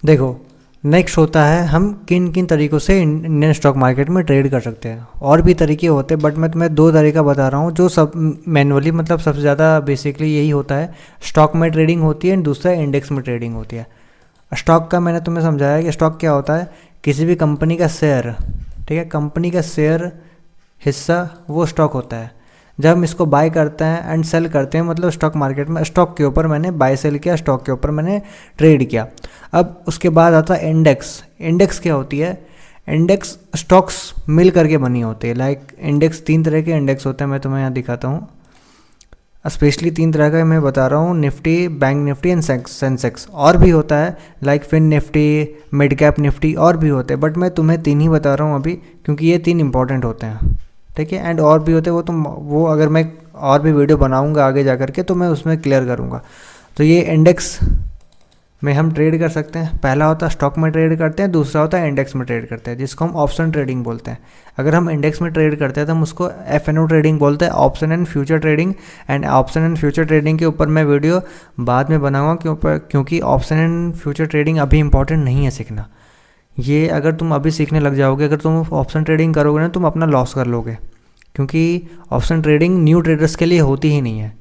देखो, नेक्स्ट होता है हम किन किन तरीक़ों से इंडियन स्टॉक मार्केट में ट्रेड कर सकते हैं। और भी तरीके होते हैं बट मैं तुम्हें 2 तरीका बता रहा हूँ जो सब मैनुअली, मतलब सबसे ज़्यादा बेसिकली यही होता है। स्टॉक में ट्रेडिंग होती है एंड दूसरा इंडेक्स में ट्रेडिंग होती है। स्टॉक का मैंने तुम्हें समझाया कि स्टॉक क्या होता है, किसी भी कंपनी का शेयर, ठीक है, कंपनी का शेयर, हिस्सा, वो स्टॉक होता है। जब हम इसको बाय करते हैं एंड सेल करते हैं, मतलब स्टॉक मार्केट में स्टॉक के ऊपर मैंने बाय सेल किया, स्टॉक के ऊपर मैंने ट्रेड किया। अब उसके बाद आता है इंडेक्स। इंडेक्स क्या होती है? इंडेक्स स्टॉक्स मिल करके बनी होती है। लाइक इंडेक्स 3 तरह के इंडेक्स होते हैं, मैं तुम्हें यहाँ दिखाता हूँ। स्पेशली 3 तरह का मैं बता रहा हूँ, निफ्टी, बैंक निफ्टी एंड सेंसेक्स। और भी होता है like fin Nifty, mid cap Nifty, और भी होते हैं बट मैं तुम्हें 3 ही बता रहा हूँ अभी, क्योंकि ये 3 इंपॉर्टेंट होते हैं, ठीक है। एंड और भी होते हैं, वो अगर मैं और भी वीडियो बनाऊंगा आगे जा करके तो मैं उसमें क्लियर करूंगा। तो ये इंडेक्स में हम ट्रेड कर सकते हैं। पहला होता है स्टॉक में ट्रेड करते हैं, दूसरा होता है इंडेक्स में ट्रेड करते हैं, जिसको हम ऑप्शन ट्रेडिंग बोलते हैं। अगर हम इंडेक्स में ट्रेड करते हैं तो हम उसको FNO ट्रेडिंग बोलते हैं, option and future trading. And option and future trading के ऊपर मैं वीडियो बाद में बनाऊंगा, क्योंकि ऑप्शन एंड फ्यूचर ट्रेडिंग अभी इंपॉर्टेंट नहीं है सीखना। ये अगर तुम अभी सीखने लग जाओगे, अगर तुम ऑप्शन ट्रेडिंग करोगे ना, तुम अपना लॉस कर लोगे, क्योंकि ऑप्शन ट्रेडिंग न्यू ट्रेडर्स के लिए होती ही नहीं है।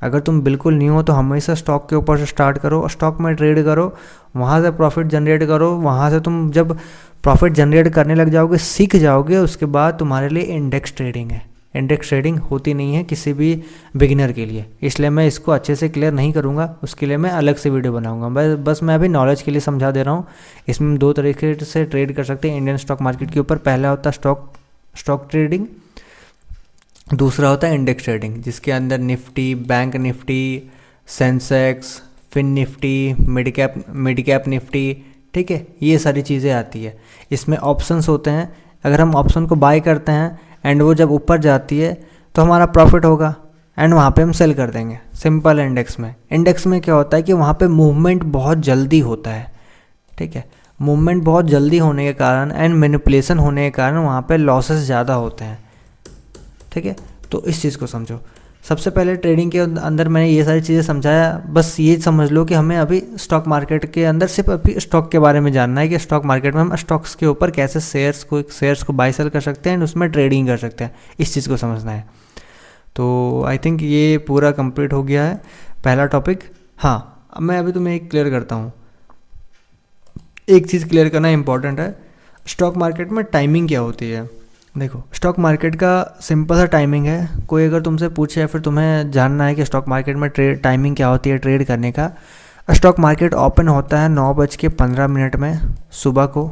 अगर तुम बिल्कुल न्यू हो तो हमेशा स्टॉक के ऊपर से स्टार्ट करो, स्टॉक में ट्रेड करो, वहाँ से प्रॉफिट जनरेट करो। वहाँ से तुम जब प्रॉफिट जनरेट करने लग जाओगे, सीख जाओगे, उसके बाद तुम्हारे लिए इंडेक्स ट्रेडिंग है। इंडेक्स ट्रेडिंग होती नहीं है किसी भी बिगिनर के लिए, इसलिए मैं इसको अच्छे से क्लियर नहीं करूँगा, उसके लिए मैं अलग से वीडियो बनाऊँगा। बस मैं अभी नॉलेज के लिए समझा दे रहा हूँ। इसमें हम 2 तरीके से ट्रेड कर सकते हैं इंडियन स्टॉक मार्केट के ऊपर। पहला होता है स्टॉक ट्रेडिंग, दूसरा होता है इंडेक्स ट्रेडिंग, जिसके अंदर Nifty, bank Nifty, Sensex, fin Nifty, mid cap Nifty, ठीक है, ये सारी चीज़ें आती है। इसमें ऑप्शंस होते हैं। अगर हम ऑप्शन को बाय करते हैं एंड वो जब ऊपर जाती है तो हमारा प्रॉफिट होगा एंड वहाँ पे हम सेल कर देंगे। सिंपल। इंडेक्स में क्या होता है कि वहाँ पे मूवमेंट बहुत जल्दी होता है, ठीक है। मूवमेंट बहुत जल्दी होने के कारण एंड मैनिपुलेशन होने के कारण वहाँ पे लॉसेस ज़्यादा होते हैं, ठीक है। तो इस चीज़ को समझो। सबसे पहले ट्रेडिंग के अंदर मैंने ये सारी चीज़ें समझाया। बस ये समझ लो कि हमें अभी स्टॉक मार्केट के अंदर सिर्फ अभी स्टॉक के बारे में जानना है कि स्टॉक मार्केट में हम स्टॉक्स के ऊपर कैसे शेयर्स को बाय सेल कर सकते हैं एंड उसमें ट्रेडिंग कर सकते हैं, इस चीज़ को समझना है। तो आई थिंक ये पूरा कंप्लीट हो गया है पहला टॉपिक। हाँ, अब मैं अभी तुम्हें एक क्लियर करता हूँ। एक चीज़ क्लियर करना इंपॉर्टेंट है, स्टॉक मार्केट में टाइमिंग क्या होती है। देखो, स्टॉक मार्केट का सिंपल सा टाइमिंग है। कोई अगर तुमसे पूछे या फिर तुम्हें जानना है कि स्टॉक मार्केट में टाइमिंग क्या होती है ट्रेड करने का, स्टॉक मार्केट ओपन होता है 9:15 में सुबह को,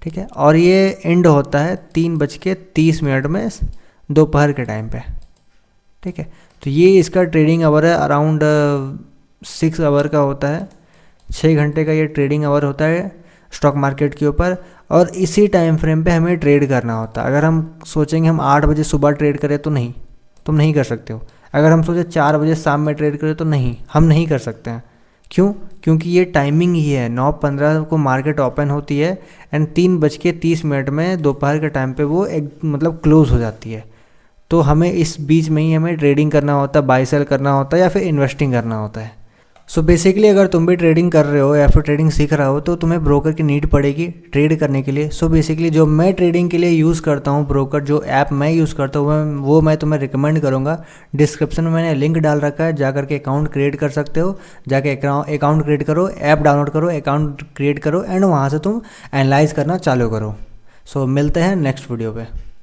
ठीक है, और ये एंड होता है 3:30 में दोपहर के टाइम पे, ठीक है। तो ये इसका ट्रेडिंग आवर है, अराउंड 6 आवर का होता है, 6 घंटे का ये ट्रेडिंग आवर होता है स्टॉक मार्केट के ऊपर। और इसी टाइम फ्रेम पे हमें ट्रेड करना होता है। अगर हम सोचेंगे हम 8 बजे सुबह ट्रेड करें तो नहीं, तुम नहीं कर सकते हो। अगर हम सोचे 4 बजे शाम में ट्रेड करें तो नहीं, हम नहीं कर सकते हैं। क्यों? क्योंकि ये टाइमिंग ही है, 9:15 को मार्केट ओपन होती है एंड 3:30 में दोपहर के टाइम पे वो एक मतलब क्लोज़ हो जाती है। तो हमें इस बीच में ही हमें ट्रेडिंग करना होता है, बाय सेल करना होता है या फिर इन्वेस्टिंग करना होता है। सो बेसिकली अगर तुम भी ट्रेडिंग कर रहे हो या फिर ट्रेडिंग सीख रहा हो तो तुम्हें ब्रोकर की नीड पड़ेगी ट्रेड करने के लिए। सो बेसिकली जो मैं ट्रेडिंग के लिए यूज़ करता हूँ, ब्रोकर जो ऐप मैं यूज़ करता हूँ वो मैं तुम्हें रिकमेंड करूँगा। डिस्क्रिप्शन में मैंने लिंक डाल रखा है, जा करके अकाउंट क्रिएट कर सकते हो। जाके अकाउंट क्रिएट करो, ऐप डाउनलोड करो, अकाउंट क्रिएट करो एंड वहाँ से तुम एनालाइज करना चालू करो। सो मिलते हैं नेक्स्ट वीडियो पे।